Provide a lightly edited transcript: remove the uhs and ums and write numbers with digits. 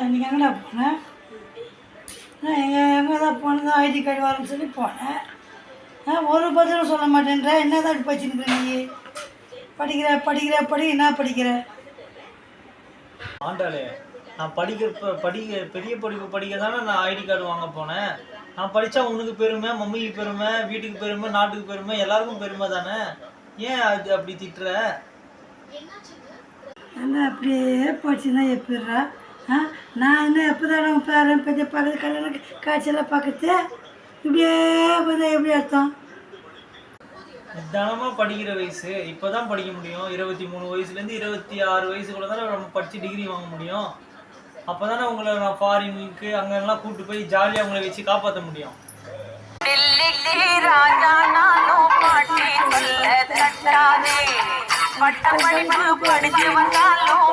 இன்றைக்கி எங்கடா போனேன்? எங்கே தான் போனது, ஐடி கார்டு வரேன்னு சொல்லி போனேன். ஒரு பதிலும் சொல்ல மாட்டேன்ற. என்ன தான் படிச்சுருக்குற நீ? படிக்கிற என்ன படிக்கிற? ஆண்டாளே, நான் பெரிய படிப்பு படிக்க தானே நான் ஐடி கார்டு வாங்க போனேன். நான் படித்தா உனக்கு பெருமை, மம்மிக்கு பெருமை, வீட்டுக்கு பெருமை, நாட்டுக்கு பெருமை, எல்லாருக்கும் பெருமை தானே. ஏன் அது அப்படி திட்டுற? என்ன அப்படியே போச்சுன்னா எப்படிறா? நான் என்ன எப்போ தானே பேரன் பெரிய பார்க்குறது, கல்யாணம் காய்ச்சலாம் பார்க்குறது, இப்படியே பார்த்தா எப்படி அர்த்தம்? நிதானமாக படிக்கிற வயசு இப்போ தான் படிக்க முடியும். 23 வயசுலேருந்து 26 வயசுக்குள்ள தானே நம்ம படித்து டிகிரி வாங்க முடியும். அப்போ தானே உங்களை நான் ஃபாரினுக்கு அங்கெல்லாம் கூப்பிட்டு போய் ஜாலியாக உங்களை வச்சு காப்பாற்ற முடியும். படிச்சு வந்தாலும்